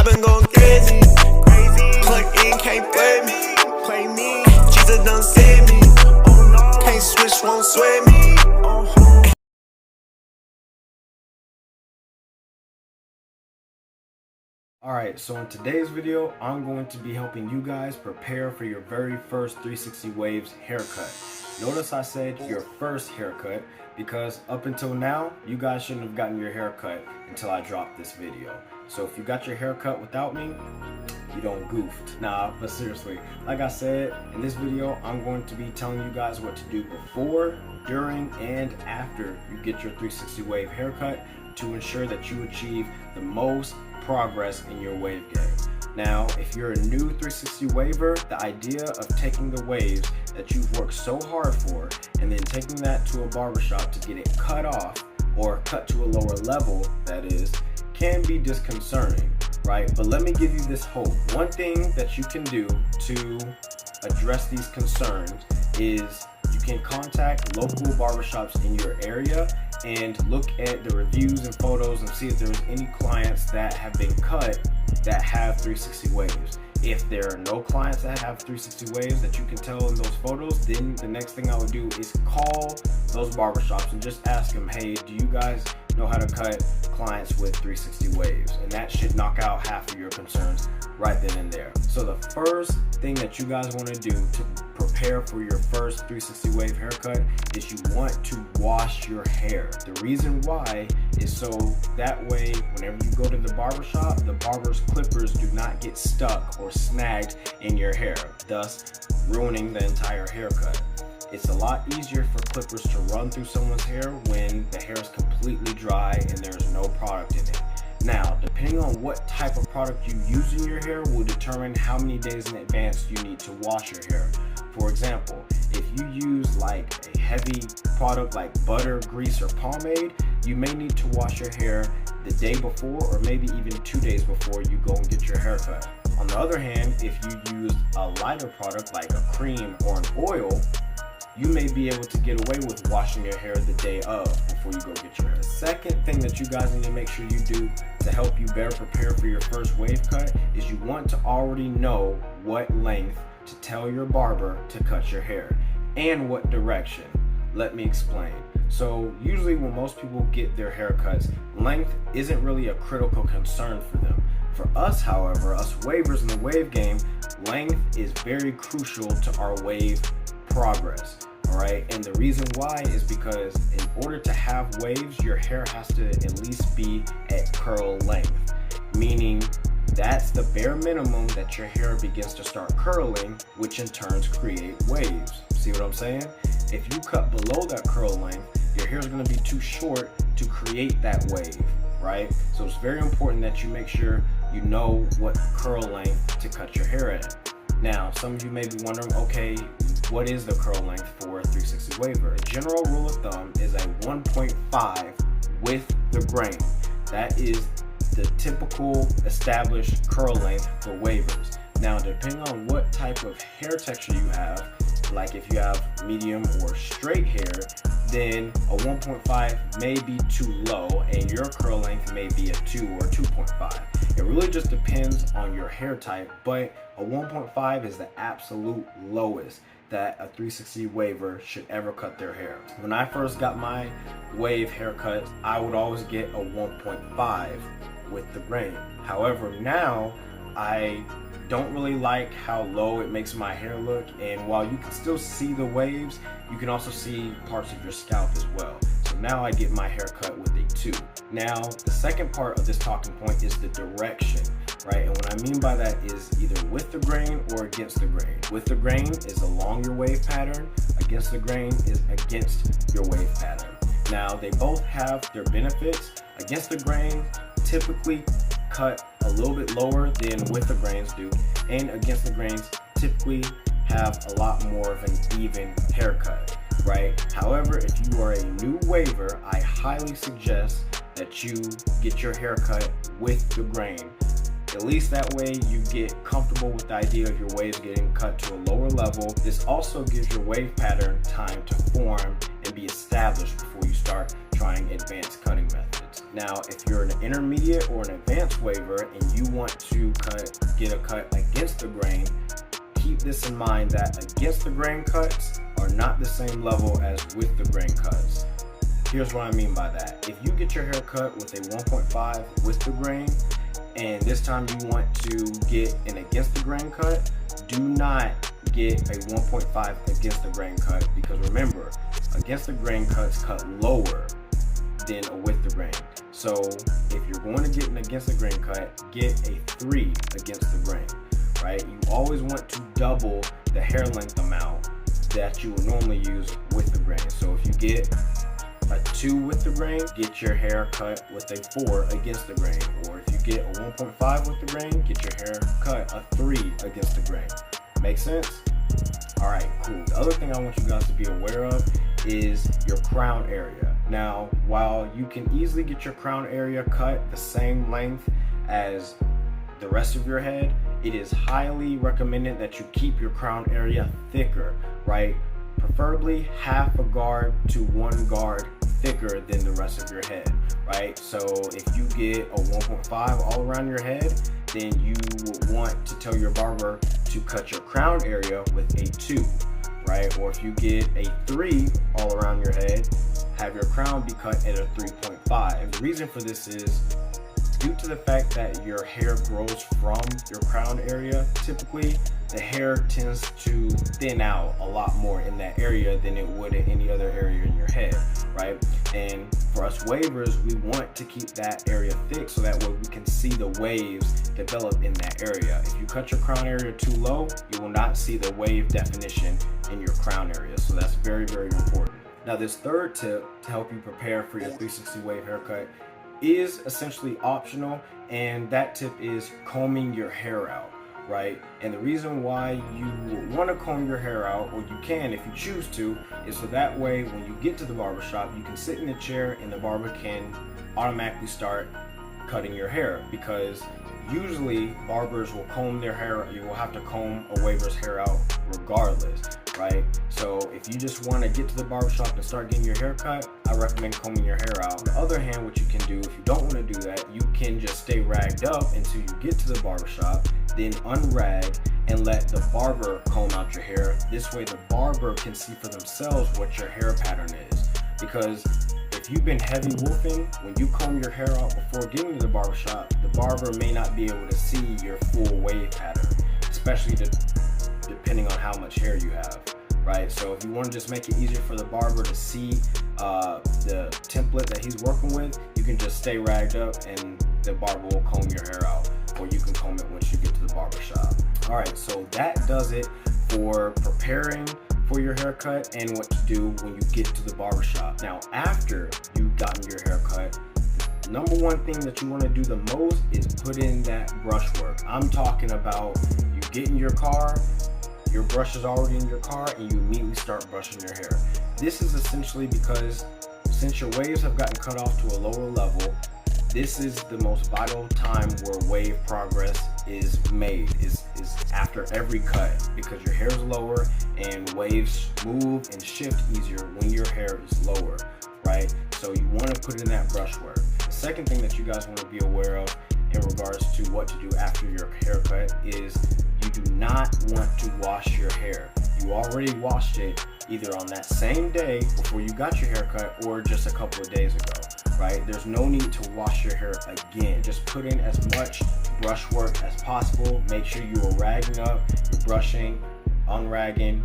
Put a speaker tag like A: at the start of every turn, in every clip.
A: I've been going crazy. Plug in, can't play me. Jesus done saved me. Can't switch, won't sway me.
B: Alright, so in today's video, I'm going to be helping you guys prepare for your very first 360 Waves haircut. Notice I said your first haircut because up until now, you guys shouldn't have gotten your haircut until I dropped this video. So if you got your haircut without me, you don't goofed. Nah, but seriously, like I said, in this video, I'm going to be telling you guys what to do before, during, and after you get your 360 Wave haircut to ensure that you achieve the most progress in your wave game. Now, if you're a new 360 waver, the idea of taking the waves that you've worked so hard for and then taking that to a barbershop to get it cut off or cut to a lower level, that is, can be disconcerting, right? But let me give you this hope. One thing that you can do to address these concerns is you can contact local barbershops in your area and look at the reviews and photos and see if there's any clients that have been cut that have 360 waves. If there are no clients that have 360 waves that you can tell in those photos, then the next thing I would do is call those barbershops and just ask them, hey, do you guys know how to cut clients with 360 waves? And that should knock out half of your concerns right then and there. So the first thing that you guys want to do to prepare for your first 360 wave haircut is you want to wash your hair. The reason why is so that way whenever you go to the barbershop, the barber's clippers do not get stuck or snagged in your hair, thus ruining the entire haircut. It's a lot easier for clippers to run through someone's hair when the hair is completely dry and there's no product in it. Now, depending on what type of product you use in your hair will determine how many days in advance you need to wash your hair. For example, if you use like a heavy product like butter, grease, or pomade, you may need to wash your hair the day before or maybe even 2 days before you go and get your haircut. On the other hand, if you use a lighter product like a cream or an oil, you may be able to get away with washing your hair the day of before you go get your hair. The second thing that you guys need to make sure you do to help you better prepare for your first wave cut is you want to already know what length to tell your barber to cut your hair and what direction. Let me explain. So usually when most people get their haircuts, length isn't really a critical concern for them. For us, however, us wavers in the wave game, length is very crucial to our wave progress. Alright, and the reason why is because in order to have waves, your hair has to at least be at curl length, meaning that's the bare minimum that your hair begins to start curling, which in turns create waves. See what I'm saying? If you cut below that curl length, your hair is going to be too short to create that wave, right? So it's very important that you make sure you know what curl length to cut your hair at. Now, some of you may be wondering, okay, what is the curl length for a 360 waver? A general rule of thumb is a 1.5 with the grain. That is the typical established curl length for wavers. Now, depending on what type of hair texture you have, like if you have medium or straight hair, then a 1.5 may be too low and your curl length may be a 2 or 2.5. It really just depends on your hair type, but a 1.5 is the absolute lowest that a 360 waver should ever cut their hair. When I first got my wave haircut, I would always get a 1.5 with the grain. However, now I don't really like how low it makes my hair look, and while you can still see the waves, you can also see parts of your scalp as well. So now I get my hair cut with a 2. Now, the second part of this talking point is the direction, right? And what I mean by that is either with the grain or against the grain. With the grain is along your wave pattern, against the grain is against your wave pattern. Now, they both have their benefits. Against the grain typically cut a little bit lower than with the grains do, and against the grains typically have a lot more of an even haircut, right? However, if you are a new waver, I highly suggest that you get your haircut with the grain. At least that way you get comfortable with the idea of your waves getting cut to a lower level. This also gives your wave pattern time to form and be established before you start trying advanced cutting methods. Now, if you're an intermediate or an advanced waver and you want to get a cut against the grain, keep this in mind that against the grain cuts are not the same level as with the grain cuts. Here's what I mean by that. If you get your hair cut with a 1.5 with the grain, and this time you want to get an against the grain cut, do not get a 1.5 against the grain cut, because remember, against the grain cuts cut lower than a with the grain. So if you're going to get an against the grain cut, get a 3 against the grain, right? You always want to double the hair length amount that you would normally use with the grain. So if you get a 2 with the grain, get your hair cut with a 4 against the grain. Or if you get a 1.5 with the grain, get your hair cut a 3 against the grain. Make sense? Alright, cool. The other thing I want you guys to be aware of is your crown area. Now, while you can easily get your crown area cut the same length as the rest of your head, it is highly recommended that you keep your crown area thicker, right? Preferably half a guard to 1 guard thicker than the rest of your head, right? So if you get a 1.5 all around your head, then you would want to tell your barber to cut your crown area with a 2, right? Or if you get a 3 all around your head, have your crown be cut at a 3.5. And the reason for this is due to the fact that your hair grows from your crown area. Typically, the hair tends to thin out a lot more in that area than it would in any other area in your head, right? And for us wavers, we want to keep that area thick so that way we can see the waves develop in that area. If you cut your crown area too low, you will not see the wave definition in your crown area. So that's very, very important. Now, this third tip to help you prepare for your 360 wave haircut is essentially optional, and that tip is combing your hair out, right? And the reason why you want to comb your hair out, or you can if you choose to, is so that way when you get to the barbershop, you can sit in the chair and the barber can automatically start cutting your hair, because usually barbers will comb their hair. You will have to comb a waver's hair out regardless, right? So if you just want to get to the barbershop and start getting your hair cut, I recommend combing your hair out. On the other hand, what you can do, if you don't want to do that, you can just stay ragged up until you get to the barbershop, then unrag and let the barber comb out your hair. This way the barber can see for themselves what your hair pattern is. Because if you've been heavy wolfing, when you comb your hair out before getting to the barbershop, the barber may not be able to see your full wave pattern, especially depending on how much hair you have, right? So if you want to just make it easier for the barber to see the template that he's working with, you can just stay ragged up and the barber will comb your hair out, or you can comb it once you get to the barbershop. All right, so that does it for preparing for your haircut and what to do when you get to the barbershop. Now, after you've gotten your haircut, number one thing that you want to do the most is put in that brush work. I'm talking about you get in your car, your brush is already in your car, and you immediately start brushing your hair. This is essentially because since your waves have gotten cut off to a lower level, this is the most vital time where wave progress is made, is after every cut, because your hair is lower and waves move and shift easier when your hair is lower, right? So you want to put in that brush work. The second thing that you guys want to be aware of in regards to what to do after your haircut is you do not want to wash your hair. You already washed it either on that same day before you got your haircut or just a couple of days ago, right? There's no need to wash your hair again. Just put in as much brush work as possible. Make sure you are ragging up, you're brushing, unragging,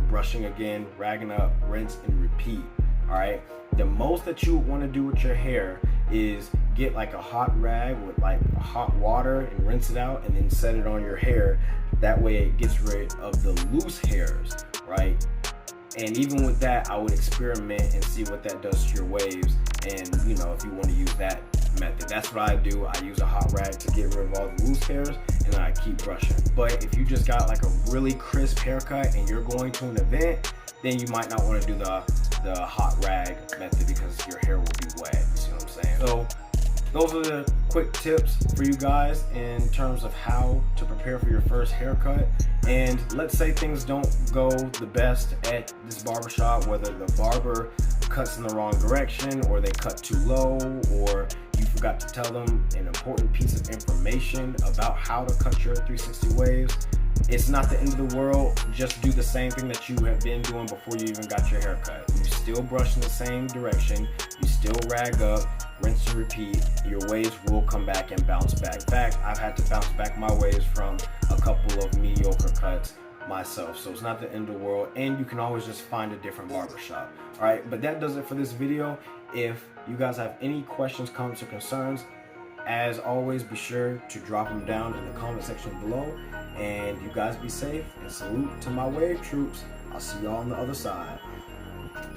B: brushing again, ragging up, rinse and repeat, all right? The most that you want to do with your hair is get like a hot rag with like hot water and rinse it out and then set it on your hair. That way it gets rid of the loose hairs, right? And even with that, I would experiment and see what that does to your waves. And you know, if you want to use that method, that's what I do. I use a hot rag to get rid of all the loose hairs, and then I keep brushing. But if you just got like a really crisp haircut and you're going to an event, then you might not want to do the hot rag method because your hair will be wet. You see what I'm saying? So those are the quick tips for you guys in terms of how to prepare for your first haircut. And let's say things don't go the best at this barbershop, whether the barber cuts in the wrong direction, or they cut too low, or you forgot to tell them an important piece of information about how to cut your 360 waves, it's not the end of the world. Just do the same thing that you have been doing before you even got your haircut. You still brush in the same direction, you still rag up, rinse and repeat. Your waves will come back and bounce back. In fact, I've had to bounce back my waves from a couple of mediocre cuts myself, so it's not the end of the world, and you can always just find a different barbershop. All right, but that does it for this video. If you guys have any questions, comments, or concerns, as always, be sure to drop them down in the comment section below. And you guys be safe, and salute to my wave troops. I'll see y'all on the other side.